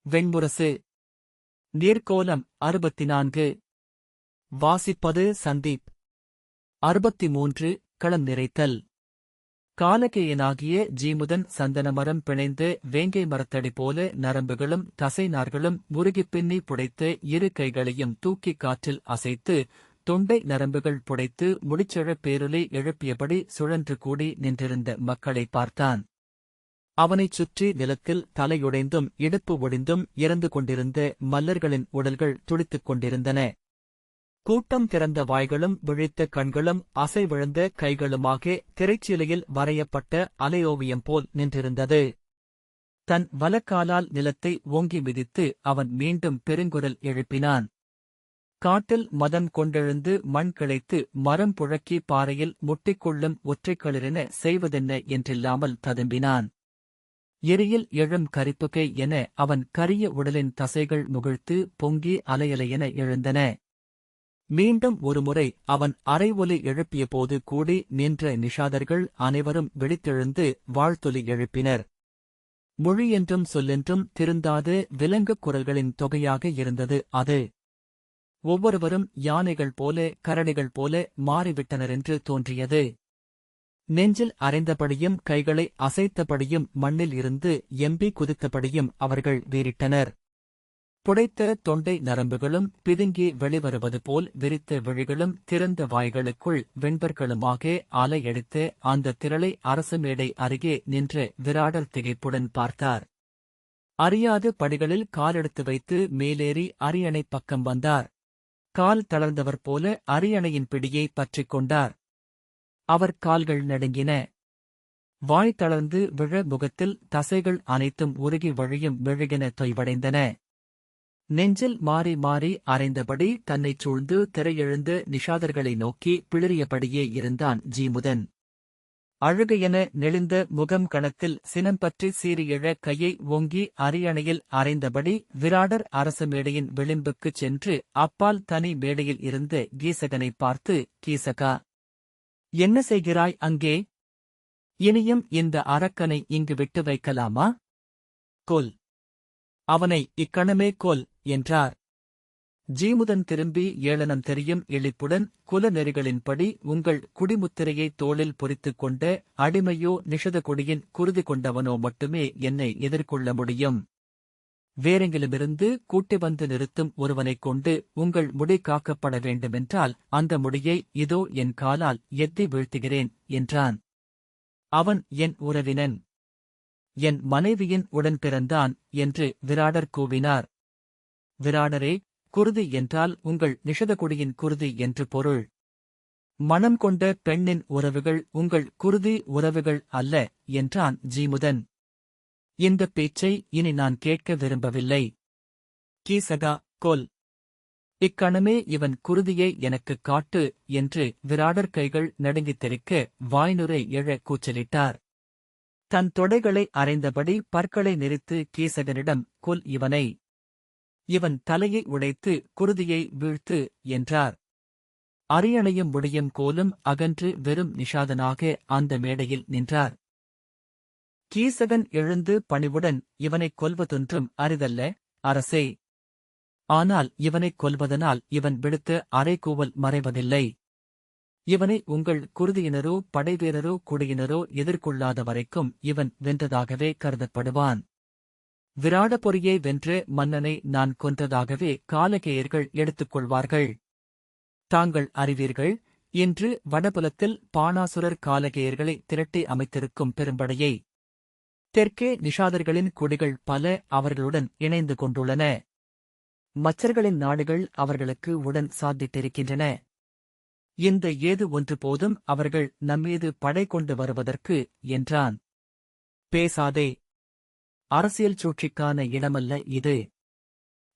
வெண்முரசு. நீர்க்கோலம் 64. வாசிப்பது சந்தீப். 63. களம் நிறைத்தல். காலகேயனாகிய ஜீமுதன் சந்தனமரம் பிணைந்து வேங்கை மரத்தடி போல நரம்புகளும் தசைநார்களும் முருகிப் பின்னி புடைத்து இரு கைகளையும் தூக்கிக் காற்றில் அசைத்து தொண்டை நரம்புகள் புடைத்து முடிச்செழப் பேருலை எழுப்பியபடி சுழன்று கூடி நின்றிருந்த மக்களைப் பார்த்தான். அவனைச் சுற்றி நிலத்தில் தலையுடைந்தும் இடுப்பு ஒடிந்தும் இறந்து கொண்டிருந்த மல்லர்களின் உடல்கள் துடித்துக் கொண்டிருந்தன. கூட்டம் திறந்த வாய்களும் விழித்த கண்களும் அசைவிழந்த கைகளுமாக திரைச்சீலையில் வரையப்பட்ட அலையோவியம் போல் நின்றிருந்தது. தன் வலக்காலால் நிலத்தை ஓங்கி மிதித்து அவன் மீண்டும் பெருங்குரல் எழுப்பினான். காட்டில் மதம் கொண்டெழுந்து மண் கிளைத்து மரம் புழக்கி பாறையில் முட்டிக்கொள்ளும் ஒற்றைக்களிரென செய்வதென்ன என்றில்லாமல் ததும்பினான். எரியில் எழும் கரிப்புகை என அவன் கரிய உடலின் தசைகள் முகிழ்த்து பொங்கி அலையலையென எழுந்தன. மீண்டும் ஒருமுறை அவன் அரை ஒலி எழுப்பியபோது கூடி நின்ற நிஷாதர்கள் அனைவரும் விழித்தெழுந்து வாழ்த்தொலி எழுப்பினர். மொழியென்றும் சொல்லென்றும் திருந்தாத விலங்குக் குரல்களின் தொகையாக இருந்தது அது. ஒவ்வொருவரும் யானைகள் போல கரடிகள் போல மாறிவிட்டனரென்று தோன்றியது. நெஞ்சில் அறைந்தபடியும் கைகளை அசைத்தபடியும் மண்ணில் இருந்து எம்பி குதித்தபடியும் அவர்கள் வீறிட்டனர். புடைத்த தொண்டை நரம்புகளும் பிதுங்கி வெளிவருவது போல் விரித்த விழிகளும் திறந்த வாய்களுக்குள் வெண்பர்களுமாக அலையடித்த அந்த திரளை அரசு மேடை அருகே நின்ற விராடர் திகைப்புடன் பார்த்தார். அறியாது படிகளில் காலெடுத்து வைத்து மேலேறி அரியணை பக்கம் வந்தார். கால் தளர்ந்தவர் போல அரியணையின் பிடியை பற்றிக் கொண்டார். அவர் கால்கள் நடுங்கின. வாய் தளர்ந்து விழ முகத்தில் தசைகள் அனைத்தும் உருகி வழியும் மெழுகென தொய்வடைந்தன. நெஞ்சில் மாறி மாறி அறைந்தபடி தன்னைச் சூழ்ந்து திரையெழுந்த நிஷாதர்களை நோக்கி பிளிறியபடியே இருந்தான் ஜீமுதன். அழுகையென நெளிந்த முகம் கணத்தில் சினம்பற்றி சீறியெழ கையை ஓங்கி அரியணையில் அறைந்தபடி விராடர் அரச மேடையின் விளிம்புக்குச் சென்று அப்பால் தனி மேடையில் இருந்த கீசகனைப் பார்த்து, கீசகா, என்ன செய்கிறாய் அங்கே? இனியும் இந்த அரக்கனை இங்கு விட்டு வைக்கலாமா? கொல், அவனை இக்கணமே கொல் என்றார். ஜீமுதன் திரும்பி ஏளனம் தெரியும் இழிப்புடன், குல நெறிகளின்படி உங்கள் குடிமுத்திரையை தோளில் பொறித்துக் கொண்ட அடிமையோ நிஷத கொடியின் குருதி கொண்டவனோ மட்டுமே என்னை எதிர்கொள்ள முடியும். வேறெங்கிலுமிருந்து கூட்டி வந்து நிறுத்தும் ஒருவனைக் கொண்டு உங்கள் முடி காக்கப்பட வேண்டுமென்றால் அந்த முடியை இதோ என் காலால் எத்தி வீழ்த்துகிறேன் என்றான். அவன் என் உறவினன், என் மனைவியின் உடன் பிறந்தான் என்று விராடர் கூவினார். விராடரே, குருதி என்றால் உங்கள் நிஷதகுடியின் குருதி என்று பொருள். மனம் கொண்ட பெண்ணின் உறவுகள் உங்கள் குருதி உறவுகள் அல்ல என்றான் ஜீமுதன். இந்தப் பேச்சை இனி நான் கேட்க விரும்பவில்லை. கீசகா, கொல், இக்கணமே இவன் குருதியை எனக்குக் காட்டு என்று விராடர் கைகள் நடுங்கித் தெறிக்க வாய்நுரை எழ கூச்சலிட்டார். தன் தொடைகளை அறைந்தபடி பற்களை நெரித்து கீசகனிடம், கொல் இவனை, இவன் தலையை உடைத்து குருதியை வீழ்த்து என்றார். அரியணையும் முடியும் கோலும் அகன்று வெறும் நிஷாதனாக அந்த மேடையில் நின்றார். கீசகன் எழுந்து பணிவுடன், இவனைக் கொல்வதொன்றும் அரிதல்ல அரசே. ஆனால் இவனைக் கொல்வதனால் இவன் விடுத்த அறைகூவல் மறைவதில்லை. இவனை உங்கள் குருதியினரோ படைவீரரோ குடியினரோ எதிர்கொள்ளாத வரைக்கும் இவன் வென்றதாகவே கருதப்படுவான். விராடபுரியை வென்ற மன்னனை நான் கொன்றதாகவே காலகேயர்கள் எடுத்துக்கொள்வார்கள். தாங்கள் அறிவீர்கள், இன்று வடபுலத்தில் பாணாசுரர் காலகேயர்களை திரட்டி அமைத்திருக்கும் பெரும்படையை. தெற்கே நிஷாதர்களின் குடிகள் பல அவர்களுடன் இணைந்து கொண்டுள்ளன. மச்சர்களின் நாடுகள் அவர்களுக்கு உடன் சாத்திட்டிருக்கின்றன. இந்த ஏது ஒன்று போதும் அவர்கள் நம்மீது படை கொண்டு வருவதற்கு என்றான். பேசாதே, அரசியல் சூழ்ச்சிக்கான இடமல்ல இது.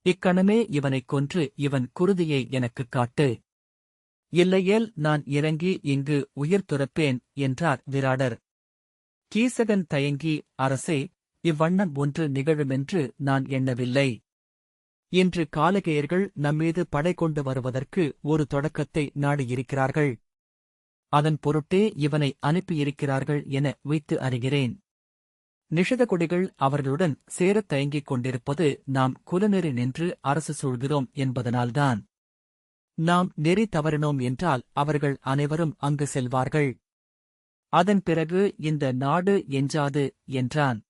இக்கணமே இவனைக் கொன்று இவன் குருதியை எனக்குக் காட்டு. இல்லையேல் நான் இறங்கி இங்கு உயிர் துறப்பேன் என்றார் விராடர். கீசகன் தயங்கி, அரசே, இவ்வண்ணம் ஒன்று நிகழுமென்று நான் எண்ணவில்லை. இன்று காலகேயர்கள் நம்மீது படை கொண்டு வருவதற்கு ஒரு தொடக்கத்தை நாடியிருக்கிறார்கள். அதன் பொருட்டே இவனை அனுப்பியிருக்கிறார்கள் என வைத்து அறிகிறேன். நிஷதகுடிகள் அவர்களுடன் சேரத் தயங்கிக் கொண்டிருப்பது நாம் குலநெறி நின்று அரசு சூழ்கிறோம் என்பதனால்தான். நாம் நெறி தவறினோம் என்றால் அவர்கள் அனைவரும் அங்கு செல்வார்கள். அதன் பிறகு இந்த நாடு எஞ்சாது என்றான்.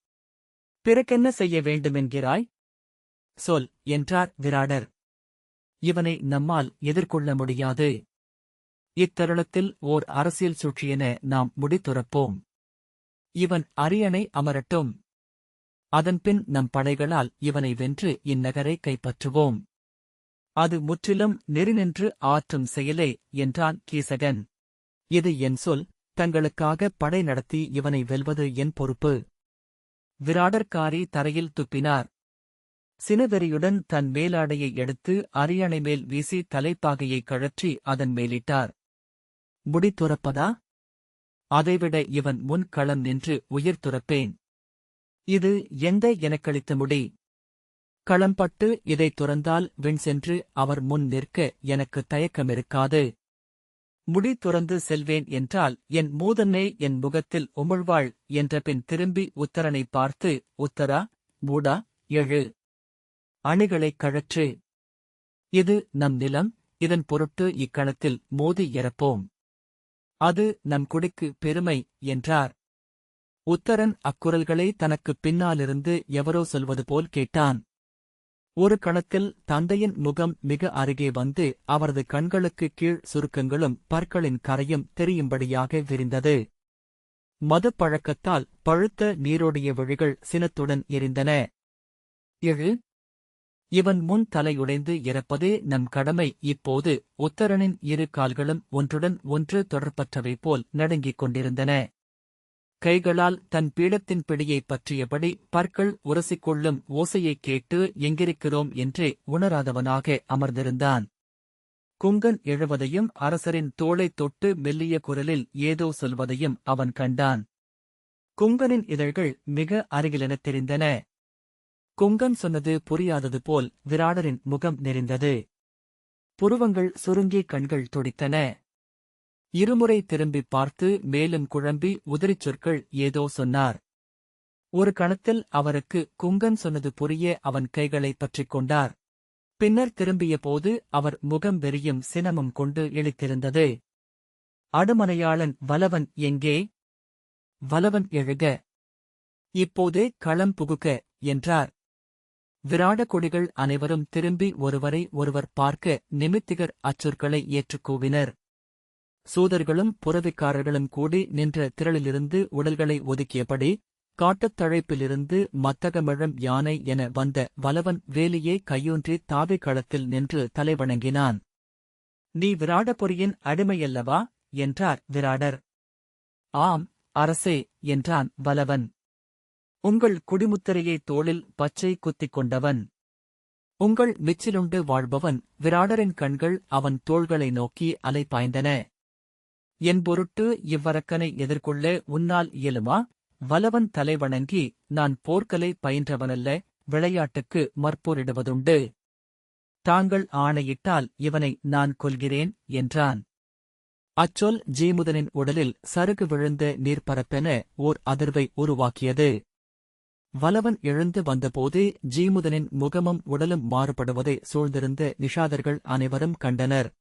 பிறகென்ன செய்ய வேண்டுமென்கிறாய்? சொல் என்றார் விராடர். இவனை நம்மால் எதிர்கொள்ள முடியாது. இத்தருணத்தில் ஓர் அரசியல் சூழ்ச்சியென நாம் முடித்துறப்போம். இவன் அரியணை அமரட்டும். அதன்பின் நம் படைகளால் இவனை வென்று இந்நகரை கைப்பற்றுவோம். அது முற்றிலும் நெறிநின்று ஆற்றும் செயலே என்றான் கீசகன். இது என் சொல். தங்களுக்காக படை நடத்தி இவனை வெல்வது என் பொறுப்பு. விராடர்காரி தரையில் துப்பினார். சினவெறியுடன் தன் மேலாடையை எடுத்து அரியணை மேல் வீசி தலைப்பாகையை கழற்றி அதன் மேலிட்டார். முடி துறப்பதா? அதைவிட இவன் முன் களம் நின்று உயிர் துறப்பேன். இது எந்த எனக்களித்த முடி? களம்பட்டு இதைத் துறந்தால் விண் சென்று அவர் முன் நிற்க எனக்கு தயக்கமிருக்காது. முடி துறந்து செல்வேன் என்றால் என் மூதன்னே என் முகத்தில் உமிழ்வாள் என்ற பின் திரும்பி உத்தரனை பார்த்து, உத்தரா, மூடா, எழு. அணிகளைக் கழற்று. இது நம் நிலம். இதன் பொருட்டு இக்களத்தில் மோதி இறப்போம். அது நம் குடிக்கு பெருமை என்றார். உத்தரன் அக்குரல்களை தனக்குப் பின்னாலிருந்து எவரோ சொல்வது போல் கேட்டான். ஒரு கணத்தில் தந்தையின் முகம் மிக அருகே வந்து அவரது கண்களுக்குக் கீழ் சுருக்கங்களும் பற்களின் கரையும் தெரியும்படியாக விரிந்தது. மதுப்பழக்கத்தால் பழுத்த நீரோடிய விழிகள் சினத்துடன் எரிந்தன. எழு. இவன் முன் தலையுடைந்து இறப்பதே நம் கடமை. இப்போது உத்தரனின் இரு கால்களும் ஒன்றுடன் ஒன்று தொடர்பற்றவை போல் நடுங்கிக் கொண்டிருந்தன. கைகளால் தன் பீடத்தின் பிடியைப் பற்றியபடி பற்கள் உரசிக்கொள்ளும் ஓசையைக் கேட்டு எங்கிருக்கிறோம் என்றே உணராதவனாக அமர்ந்திருந்தான். குங்கன் எழுவதையும் அரசரின் தோளைத் தொட்டு மெல்லிய குரலில் ஏதோ சொல்வதையும் அவன் கண்டான். குங்கனின் இதழ்கள் மிக அருகிலெனத் தெரிந்தன. குங்கன் சொன்னது புரியாதது போல் விராடரின் முகம் நெறிந்தது. புருவங்கள் சுருங்கி கண்கள் துடித்தன. இருமுறை திரும்பிப் பார்த்து மேலும் குழம்பி உதிரிச் சொற்கள் ஏதோ சொன்னார். ஒரு கணத்தில் அவருக்கு குங்கன் சொன்னது புரிய அவன் கைகளைப் பற்றிக் கொண்டார். பின்னர் திரும்பிய போது அவர் முகம் வெறியும் சினமும் கொண்டு இழித்திருந்தது. அடுமனையாளன் வலவன் எங்கே? வலவன் எழுக. இப்போதே களம் புகுக என்றார். விராட கொடிகள் அனைவரும் திரும்பி ஒருவரை ஒருவர் பார்க்க நிமித்திகர் அச்சொற்களை ஏற்றுக் கூவினர். சூதர்களும் புறவிக்காரர்களும் கூடி நின்ற திரளிலிருந்து உடல்களை ஒதுக்கியபடி காட்டுத் தழைப்பிலிருந்து மத்தகமிழம் யானை என வந்த வலவன் வேலியை கையூன்றி தாவி களத்தில் நின்று தலைவணங்கினான். நீ விராடபுரியின் அடிமையல்லவா? என்றார் விராடர். ஆம், அரசே என்றான் வலவன். உங்கள் குடிமுத்திரையை தோளில் பச்சை குத்திக் கொண்டவன். உங்கள் மிச்சிலுண்டு வாழ்பவன். விராடரின் கண்கள் அவன் தோள்களை நோக்கி அலைபாய்ந்தன. என் பொருட்டு இவ்வரக்கனை எதிர்கொள்ள உன்னால் இயலுமா? வலவன் தலைவணங்கி, நான் போர்க்கலை பயின்றவனல்ல, விளையாட்டுக்கு மற்போரிடுவதுண்டு. தாங்கள் ஆணையிட்டால் இவனை நான் கொல்கிறேன் என்றான். அச்சொல் ஜீமுதனின் உடலில் சருகு விழுந்த நீர்ப்பரப்பென ஓர் அதிர்வை உருவாக்கியது. வலவன் எழுந்து வந்தபோது ஜீமுதனின் முகமும் உடலும் மாறுபடுவதை சூழ்ந்திருந்த நிஷாதர்கள் அனைவரும் கண்டனர்.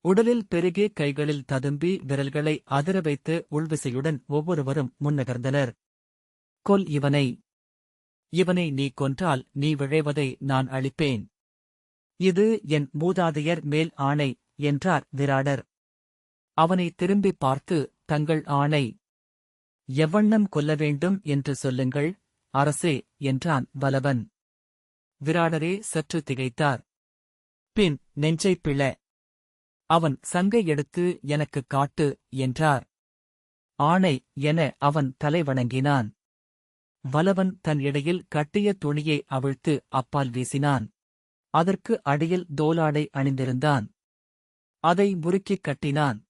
உடலில் பெருகே கைகளில் ததும்பி விரல்களை அதிர வைத்து உள்விசையுடன் ஒவ்வொருவரும் முன்னகர்ந்தனர். கொல் இவனை. இவனை நீ கொன்றால் நீ விழைவதை நான் அளிப்பேன். இது என் மூதாதையர் மேல் ஆணை என்றார் விராடர். அவனை திரும்பிப் பார்த்து, தங்கள் ஆணை. எவ்வண்ணம் கொல்ல வேண்டும் என்று சொல்லுங்கள், அரசே என்றான் வலவன். விராடரே சற்று திகைத்தார். பின் நெஞ்சைப் பிள. அவன் சங்கை எடுத்து எனக்குக் காட்டு என்றார். ஆணை என அவன் தலைவணங்கினான். வலவன் தன் இடையில் கட்டிய துணியை அவிழ்த்து அப்பால் வீசினான். அதற்கு அடியில் தோலாடை அணிந்திருந்தான். அதை முறுக்கிக் கட்டினான்.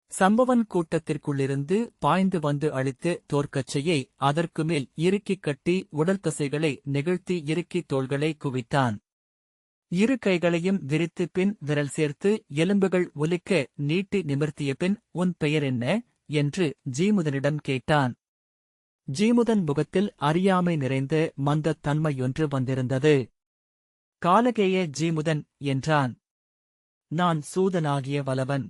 சம்பவன் கூட்டத்திற்குள்ளிருந்து பாய்ந்து வந்து அழித்து தோற்கச்சையை அதற்குமேல் இறுக்கிக் கட்டி உடல் தசைகளை நெகிழ்த்தி இறுக்கி தோள்களை குவித்தான். இரு கைகளையும் விரித்து பின் விரல் சேர்த்து எலும்புகள் ஒலிக்க நீட்டி நிமிர்த்திய பின் உன் பெயர் என்ன என்று ஜீமுதனிடம் கேட்டான். ஜீமுதன் முகத்தில் அறியாமை நிறைந்த மந்தத் தன்மையொன்று வந்திருந்தது. காலகேய ஜீமுதன் என்றான். நான் சூதனாகிய வலவன்.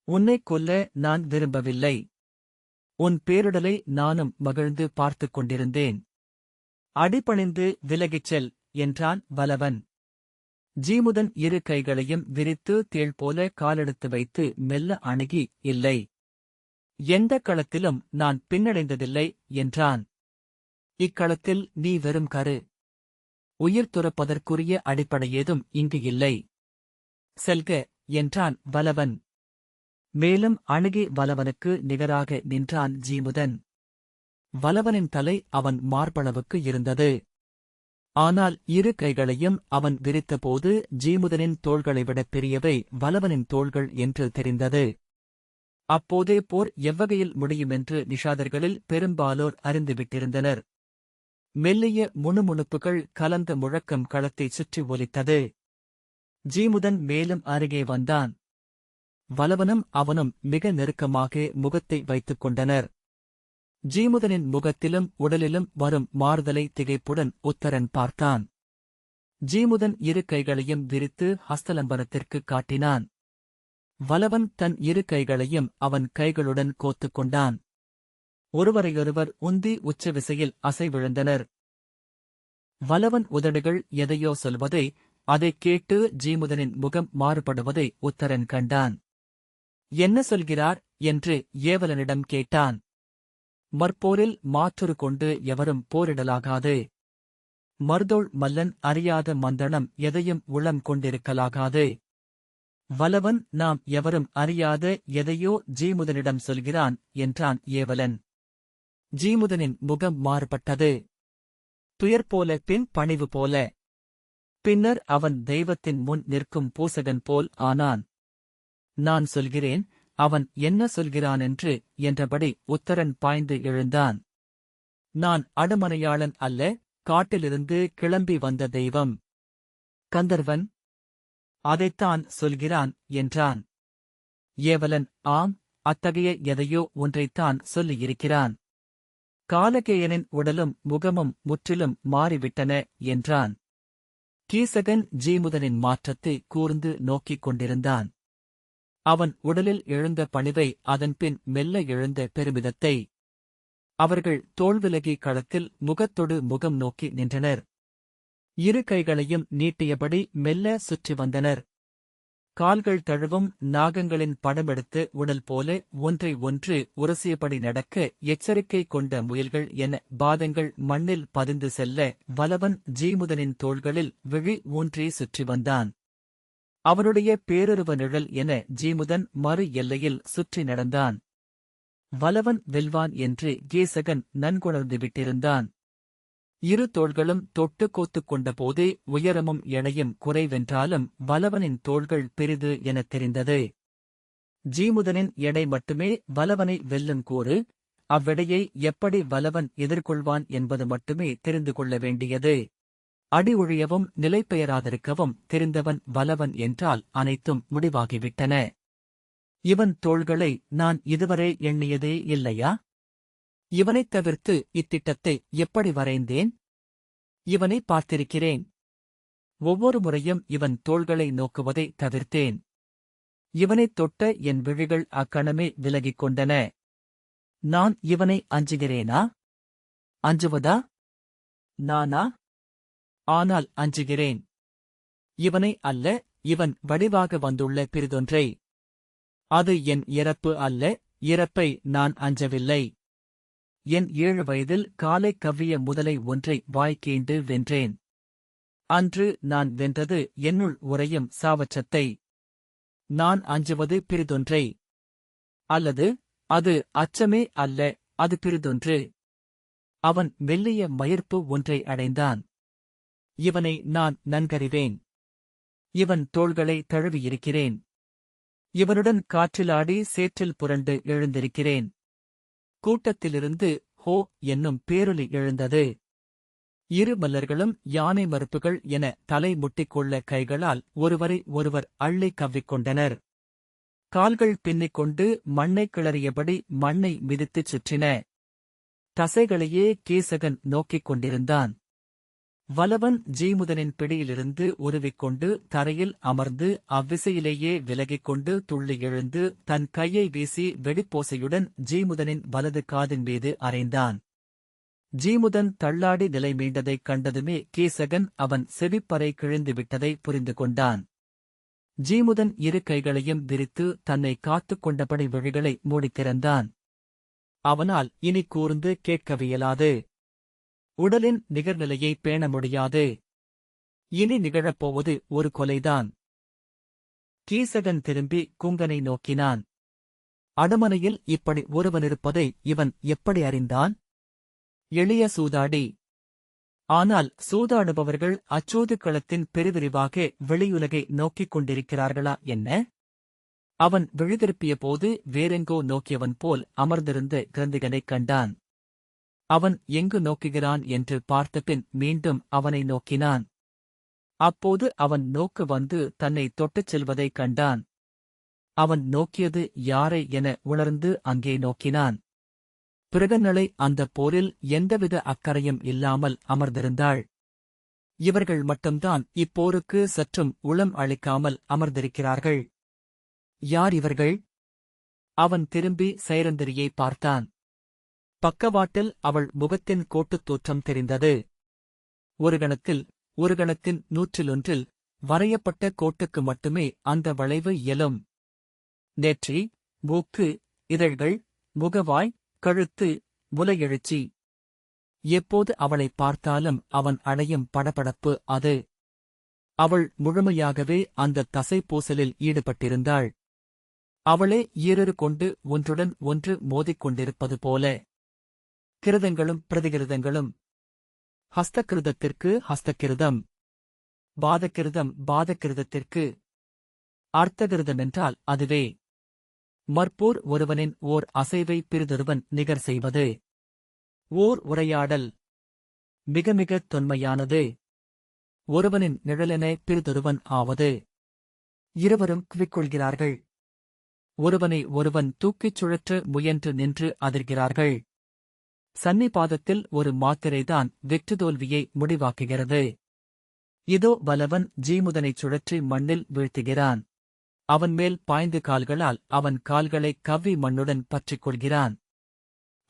உன்னைக் கொல்ல நான் விரும்பவில்லை. உன் பேரிடலை நானும் மகிழ்ந்து பார்த்துக் கொண்டிருந்தேன். அடிபணிந்து விலகிச் செல் என்றான் வலவன். ஜீமுதன் இரு கைகளையும் விரித்து தேள் போல காலெடுத்து வைத்து மெல்ல அணுகி, இல்லை, எந்தக் களத்திலும் நான் பின்னடைந்ததில்லை என்றான். இக்களத்தில் நீ வெறும் கரு. உயிர் துறப்பதற்குரிய அடிப்படை ஏதும் இங்கு இல்லை. செல்க என்றான் வலவன். மேலும் அணுகி வலவனுக்கு நிகராக நின்றான் ஜீமுதன். வலவனின் தலை அவன் மார்பளவுக்கு இருந்தது. ஆனால் இரு கைகளையும் அவன் விரித்தபோது ஜீமுதனின் தோள்களை விட பெரியவை வலவனின் தோள்கள் என்று தெரிந்தது. அப்போதே போர் எவ்வகையில் முடியுமென்று நிஷாதர்களில் பெரும்பாலோர் அறிந்துவிட்டிருந்தனர். மெல்லிய முணுமுணுப்புகள் கலந்த முழக்கம் களத்தைச் சுற்றி ஒலித்தது. ஜீமுதன் மேலும் அருகே வந்தான். வலவனும் அவனும் மிக நெருக்கமாக முகத்தை வைத்துக் கொண்டனர். ஜீமுதனின் முகத்திலும் உடலிலும் வரும் மாறுதலை திகைப்புடன் உத்தரன் பார்த்தான். ஜீமுதன் இரு கைகளையும் விரித்து ஹஸ்தலம்பனத்திற்கு காட்டினான். வலவன் தன் இரு கைகளையும் அவன் கைகளுடன் கோத்துக் கொண்டான். ஒருவரையொருவர் உந்தி உச்ச விசையில் அசைவிழுந்தனர். வலவன் உதடுகள் எதையோ சொல்வதை, அதைக் கேட்டு ஜீமுதனின் முகம் மாறுபடுவதை உத்தரன் கண்டான். என்ன சொல்கிறார் என்று ஏவலனிடம் கேட்டான். மற்போரில் மாற்றொரு கொண்டு எவரும் போரிடலாகாது. மருதோள் மல்லன் அறியாத மந்தனம் எதையும் உளம் கொண்டிருக்கலாகாது. வலவன் நாம் எவரும் அறியாத எதையோ ஜீமுதனிடம் சொல்கிறான் என்றான் ஏவலன். ஜீமுதனின் முகம் மாறுபட்டது. துயர் போல பின் பணிவு போல. பின்னர் அவன் தெய்வத்தின் முன் நிற்கும் பூசகன் போல் ஆனான். நான் சொல்கிறேன், அவன் என்ன சொல்கிறானென்று என்றபடி உத்தரன் பாய்ந்து எழுந்தான். நான் அடுமனையாளன் அல்ல, காட்டிலிருந்து கிளம்பி வந்த தெய்வம். கந்தர்வன். அதைத்தான் சொல்கிறான் என்றான். ஏவலன், ஆம், அத்தகைய எதையோ ஒன்றைத்தான் சொல்லியிருக்கிறான். காலகேயனின் உடலும் முகமும் முற்றிலும் மாறிவிட்டன என்றான். கீசகன் ஜீமுதனின் மாற்றத்தை கூர்ந்து நோக்கிக் கொண்டிருந்தான். அவன் உடலில் எழுந்த பணிவை, அதன்பின் மெல்ல எழுந்த பெருமிதத்தை. அவர்கள் தோள்விலகி களத்தில் முகத்தொடு முகம் நோக்கி நின்றனர். இரு கைகளையும் நீட்டியபடி மெல்ல சுற்றி வந்தனர். கால்கள் தழுவும் நாகங்களின் படமெடுத்து உடல் போல ஒன்றை ஒன்று உரசியபடி நடக்க எச்சரிக்கை கொண்ட முயல்கள் என பாதங்கள் மண்ணில் பதிந்து செல்ல வலவன் ஜீமுதனின் தோள்களில் விழி ஊன்றி சுற்றி வந்தான். அவனுடைய பேருருவ நிழல் என ஜீமுதன் மறு எல்லையில் சுற்றி நடந்தான். வலவன் வெல்வான் என்று கீசகன் நன்குணர்ந்து விட்டிருந்தான். இரு தோள்களும் தொட்டு கோத்துக் கொண்டபோதே உயரமும் எடையும் குறைவென்றாலும் வலவனின் தோள்கள் பெரிது எனத் தெரிந்தது. ஜீமுதனின் எடை மட்டுமே வலவனை வெல்லும் கூறு. அவ்வெடையை எப்படி வலவன் எதிர்கொள்வான் என்பது மட்டுமே தெரிந்து கொள்ள வேண்டியது. அடி ஒழியவும் நிலைபெயராதிருக்கவும் தெரிந்தவன் வலவன் என்றால் அனைத்தும் முடிவாகிவிட்டன. இவன் தோள்களை நான் இதுவரை எண்ணியதே இல்லையா? இவனைத் தவிர்த்து இத்திட்டத்தை எப்படி வரைந்தேன்? இவனை பார்த்திருக்கிறேன். ஒவ்வொரு முறையும் இவன் தோள்களை நோக்குவதை தவிர்த்தேன். இவனைத் தொட்ட என் விழிகள் அக்கணமே விலகிக் கொண்டன. நான் இவனை அஞ்சுகிறேனா? அஞ்சுவதா? நானா? ஆனால் அஞ்சுகிறேன். இவனை அல்ல, இவன் வடிவாக வந்துள்ள பிறிதொன்றை. அது என் இறப்பு அல்ல, இறப்பை நான் அஞ்சவில்லை. என் 7 வயதில் காலை கவ்விய முதலை ஒன்றை வாய்க்கீண்டு வென்றேன். அன்று நான் வென்றது என்னுள் உறையும் சாவச்சத்தை. நான் அஞ்சுவது பிறிதொன்றை. அல்லது அது அச்சமே அல்ல, அது பிறிதொன்று. அவன் மெல்லிய மயிர்ப்பு ஒன்றை அடைந்தான். இவனை நான் நன்கறிவேன். இவன் தோள்களை தழுவியிருக்கிறேன். இவனுடன் காற்றிலாடி சேற்றில் புரண்டு எழுந்திருக்கிறேன். கூட்டத்திலிருந்து ஹோ என்னும் பேரொலி எழுந்தது. இரு மல்லர்களும் யானை மறுப்புகள் என தலை முட்டிக்கொள்ள கைகளால் ஒருவரை ஒருவர் அள்ளி கவ்விக்கொண்டனர். கால்கள் பின்னிக் கொண்டு மண்ணைக் கிளறியபடி மண்ணை மிதித்துச் சுற்றின. தசைகளையே கீசகன் நோக்கிக் கொண்டிருந்தான். வலவன் ஜீமுதனின் பிடியிலிருந்து உருவிக்கொண்டு தரையில் அமர்ந்து அவ்விசையிலேயே விலகிக் கொண்டு துள்ளி எழுந்து தன் கையை வீசி வெடிப்போசையுடன் ஜீமுதனின் வலது காதின் மீது அறைந்தான். ஜீமுதன் தள்ளாடி நிலை மீண்டதைக் கண்டதுமே கீசகன் அவன் செவிப்பறை கிழிந்து விட்டதை புரிந்து கொண்டான். ஜீமுதன் இரு கைகளையும் விரித்து தன்னை காத்துக் கொண்டபடி விழிகளை மூடித் திறந்தான். அவனால் இனி கூர்ந்து கேட்கவியலாது. உடலின் நிகர்நிலையை பேண முடியாது. இனி நிகழப்போவது ஒரு கொலைதான். கீசகன் திரும்பி குங்கனை நோக்கினான். அடுமனையில் இப்படி ஒருவனிருப்பதை இவன் எப்படி அறிந்தான்? எளிய சூதாடி. ஆனால் சூதாடுபவர்கள் அச்சூது களத்தின் பெருவிரிவாக வெளியுலகை நோக்கிக் கொண்டிருக்கிறார்களா என்ன? அவன் விழிதிருப்பிய போது வேறெங்கோ நோக்கியவன் போல் அமர்ந்திருந்த கிரந்திகனைக் கண்டான். அவன் எங்கு நோக்குகிறான் என்று பார்த்தபின் மீண்டும் அவனை நோக்கினான். அப்போது அவன் நோக்கு வந்து தன்னை தொட்டுச் செல்வதைக் கண்டான். அவன் நோக்கியது யாரை என உணர்ந்து அங்கே நோக்கினான். பிருகநலை அந்தப் போரில் எந்தவித அக்கறையும் இல்லாமல் அமர்ந்திருந்தாள். இவர்கள் மட்டும்தான் இப்போருக்கு சற்றும் உளம் அளிக்காமல் அமர்ந்திருக்கிறார்கள். யார் இவர்கள்? அவன் திரும்பி சைரந்தரியை பார்த்தான். பக்கவாட்டில் அவள் முகத்தின் கோட்டுத் தோற்றம் தெரிந்தது. ஒரு கணத்தின் 101 வரையப்பட்ட கோட்டுக்கு மட்டுமே அந்த வளைவு இயலும். நெற்றி, மூக்கு, இதழ்கள், முகவாய், கழுத்து, முலையெழுச்சி. எப்போது அவளைப் பார்த்தாலும் அவன் அடையும் படபடப்பு அது. அவள் முழுமையாகவே அந்த தசைப்பூசலில் ஈடுபட்டிருந்தாள். அவளே ஈரறு கொண்டு ஒன்றுடன் ஒன்று மோதிக் கொண்டிருப்பது போல. கிருதங்களும் பிரதிகிருதங்களும். ஹஸ்தகிருதத்திற்கு ஹஸ்தகிருதம், பாதகிருதம் பாதகிருதத்திற்கு. அர்த்தகிருதமென்றால் அதுவே. மற்போர் ஒருவனின் ஓர் அசைவை பிறிதொருவன் நிகர் செய்வது. ஓர் உரையாடல் மிக மிகத் தொன்மையானது. ஒருவனின் நிழலென பிறிதொருவன் ஆவது. இருவரும் குவிக்கொள்கிறார்கள். ஒருவனை ஒருவன் தூக்கிச் சுழற்ற முயன்று நின்று அதிர்கிறார்கள். சன்னிபாதத்தில் ஒரு மாத்திரைதான் வெற்றி தோல்வியை முடிவாக்குகிறது. இதோ வலவன் ஜீமுதனைச் சுழற்றி மண்ணில் வீழ்த்துகிறான். அவன் மேல் பாய்ந்து கால்களால் அவன் கால்களைக் கவ்வி மண்ணுடன் பற்றிக் கொள்கிறான்.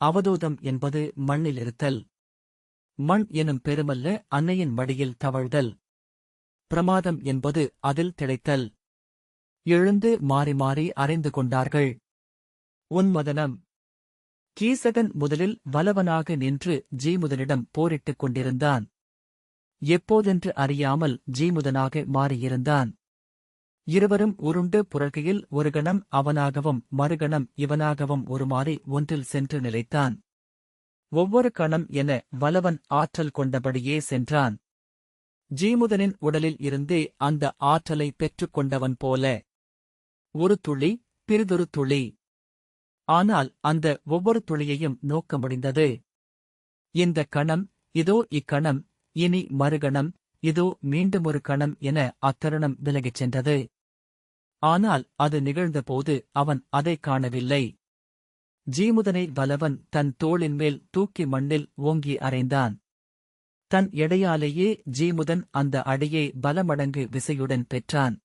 அவதூதம் என்பது மண்ணிலிருத்தல். மண் எனும் பெருமல்ல அன்னையின் மடியில் தவழ்தல். பிரமாதம் என்பது அதில் திளைத்தல். எழுந்து மாறி மாறி அறைந்து கொண்டார்கள். உன்மதனம். கீசகன் முதலில் வலவனாக நின்று ஜீமுதனிடம் போரிட்டுக் கொண்டிருந்தான். எப்போதென்று அறியாமல் ஜீமுதனாக மாறியிருந்தான். இருவரும் உருண்டு புரள்கையில் ஒரு கணம் அவனாகவும் மறுகணம் இவனாகவும் ஒருமாறி ஒன்றில் சென்று நிலைத்தான். ஒவ்வொரு கணம் என வலவன் ஆற்றல் கொண்டபடியே சென்றான். ஜீமுதனின் உடலில் இருந்தே அந்த ஆற்றலை பெற்றுக் கொண்டவன் போல. ஒரு துளி, பிறிதொரு துளி. ஆனால் அந்த ஒவ்வொரு துளியையும் நோக்க முடிந்தது. இந்த கணம், இதோ இக்கணம், இனி மறுகணம், இதோ மீண்டுமொரு கணம் என அத்தருணம் விலகிச் சென்றது. ஆனால் அது நிகழ்ந்தபோது அவன் அதைக் காணவில்லை. ஜீமுதனை வலவன் தன் தோளின் மேல் தூக்கி மண்ணில் ஓங்கி அறைந்தான். தன் எடையாலேயே ஜீமுதன் அந்த அடியை பலமடங்கு விசையுடன் பெற்றான்.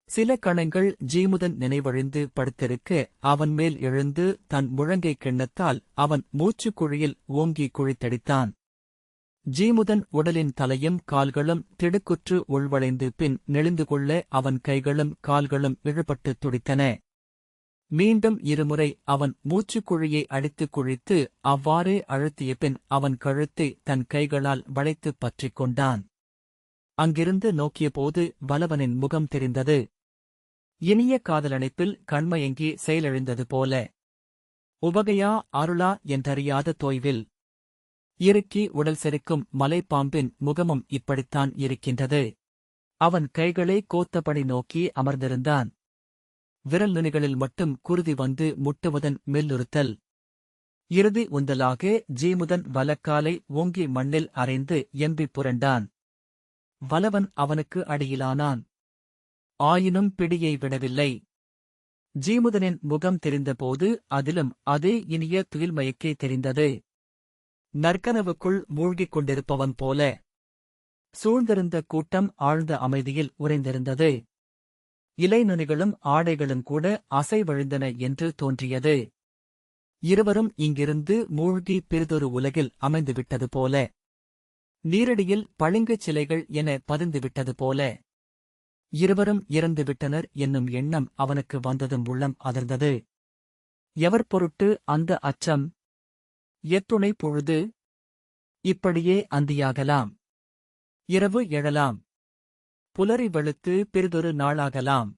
சில கணங்கள் ஜீமுதன் நினைவழிந்து படுத்திருக்க அவன் மேல் எழுந்து தன் முழங்கை கிண்ணத்தால் அவன் மூச்சுக்குழியில் ஓங்கி குழித்தடித்தான். ஜீமுதன் உடலின் தலையும் கால்களும் திடுக்குற்று உள்வளைந்து பின் நெளிந்து கொள்ள அவன் கைகளும் கால்களும் இழுபட்டு துடித்தன. மீண்டும் இருமுறை அவன் மூச்சுக்குழியை அடித்துக் குழித்து அவ்வாறே அழுத்திய பின் அவன் கழுத்தை தன் கைகளால் வளைத்துப் பற்றிக் கொண்டான். அங்கிருந்து நோக்கியபோது வலவனின் முகம் தெரிந்தது. இனிய காதலணைப்பில் கண்மயங்கி செயலிழந்தது போல. உவகையா அருளா என்றறியாத தோய்வில். இறுக்கி உடல் செரிக்கும் மலைப்பாம்பின் முகமும் இப்படித்தான் இருக்கின்றது. அவன் கைகளை கோத்தபடி நோக்கி அமர்ந்திருந்தான். விரல் நுனிகளில் மட்டும் குருதி வந்து முட்டுவதன் மெல்லுறுத்தல். இறுதி உந்தலாக ஜீமுதன் வலக்காலை ஓங்கி மண்ணில் அறைந்து எம்பிப் புரண்டான். வலவன் அவனுக்கு அடியிலானான். ஆயினும் பிடியை விடவில்லை. ஜீமுதனின் முகம் தெரிந்தபோது அதிலும் அதே இனிய துயில்மயக்கே தெரிந்தது. நற்கனவுக்குள் மூழ்கிக் கொண்டிருப்பவன் போல. சூழ்ந்திருந்த கூட்டம் ஆழ்ந்த அமைதியில் உறைந்திருந்தது. இலைநுனிகளும் ஆடைகளும் கூட அசைவழிந்தன என்று தோன்றியது. இருவரும் இங்கிருந்து மூழ்கி பிறிதொரு உலகில் அமைந்துவிட்டது போல. நீரடியில் பளிங்குச் சிலைகள் என பதிந்துவிட்டது போல. இருவரும் இறந்துவிட்டனர் என்னும் எண்ணம் அவனுக்கு வந்ததும் உள்ளம் அதிர்ந்தது. எவர் பொருட்டு அந்த அச்சம்? எத்துணை பொழுது? இப்படியே அந்தியாகலாம். இரவு எழலாம். புலரி வெளுத்து பிறிதொரு நாளாகலாம்.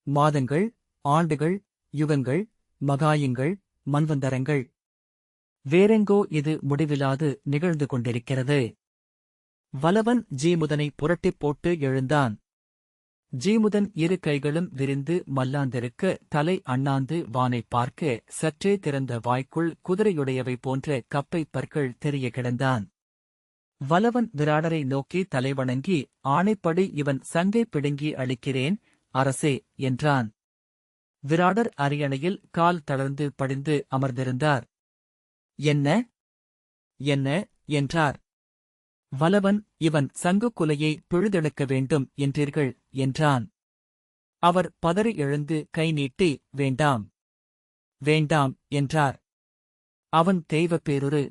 மாதங்கள், ஆண்டுகள், யுகங்கள், மகாயங்கள், மன்வந்தரங்கள். வேறெங்கோ இது முடிவிலாது நிகழ்ந்து கொண்டிருக்கிறது. வலவன் ஜீமுதனை புரட்டிப் போட்டு எழுந்தான். ஜீமுதன் இரு கைகளும் விரிந்து மல்லாந்திருக்க தலை அண்ணாந்து வானைப் பார்க்க சற்றே திறந்த வாய்க்குள் குதிரையுடையவை போன்ற கப்பைப் பற்கள் தெரிய கிடந்தான். வலவன் விராடரை நோக்கி தலைவணங்கி, ஆணைப்படி இவன் சங்கை பிடுங்கி அளிக்கிறேன், அரசே, என்றான். விராடர் அரியணையில் கால் தளர்ந்து படிந்து அமர்ந்திருந்தார். என்ன? என்ன? என்றார். வலவன், இவன் சங்குக்குலையை பிழுதெடுக்க வேண்டும் என்றீர்கள், என்றான். அவர் பதறி எழுந்து கை நீட்டி, வேண்டாம், வேண்டாம், என்றார். அவன் தெய்வப் பேருரு.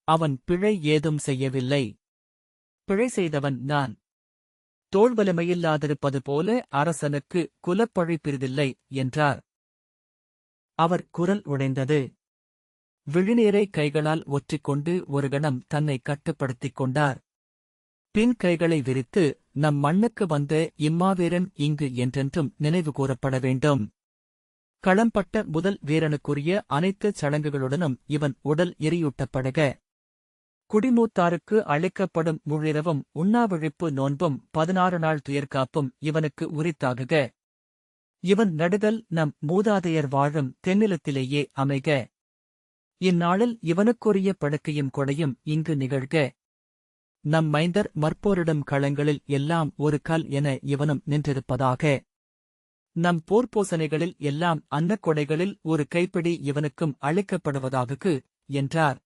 அவன் பிழை ஏதும் செய்யவில்லை. பிழை செய்தவன் நான். தோள்வலிமையில்லாதிருப்பது போல அரசனுக்கு குலப்பழி பிறிதில்லை, என்றார். அவர் குரல் உடைந்தது. விழிநீரை கைகளால் ஒற்றிக்கொண்டு ஒரு கணம் தன்னை கட்டுப்படுத்திக் கொண்டார். பின் கைகளை விரித்து, நம் மண்ணுக்கு வந்த இம்மாவீரன் இங்கு என்றென்றும் நினைவு கூறப்பட வேண்டும். களம்பட்ட முதல் வீரனுக்குரிய அனைத்து சடங்குகளுடனும் இவன் உடல் எரியூட்டப்படுக. குடிமூத்தாருக்கு அளிக்கப்படும் முழிரவும் உண்ணாவிழிப்பு நோன்பும் 16 நாள் துயர்காப்பும் இவனுக்கு உரித்தாகுக. இவன் நடுதல் நம் மூதாதையர் வாழும் தென்னிலத்திலேயே அமைக. இந்நாளில் இவனுக்குரிய படுக்கையும் கொடையும் இங்கு நிகழ்க. நம் மைந்தர் மற்போரிடும் களங்களில் எல்லாம் ஒரு கல் என இவனும் நின்றிருப்பதாக. நம் போர்ப்போசனைகளில் எல்லாம் அன்னக்கொடைகளில் ஒரு கைப்பிடி இவனுக்கும் அளிக்கப்படுவதாகுக, என்றார்.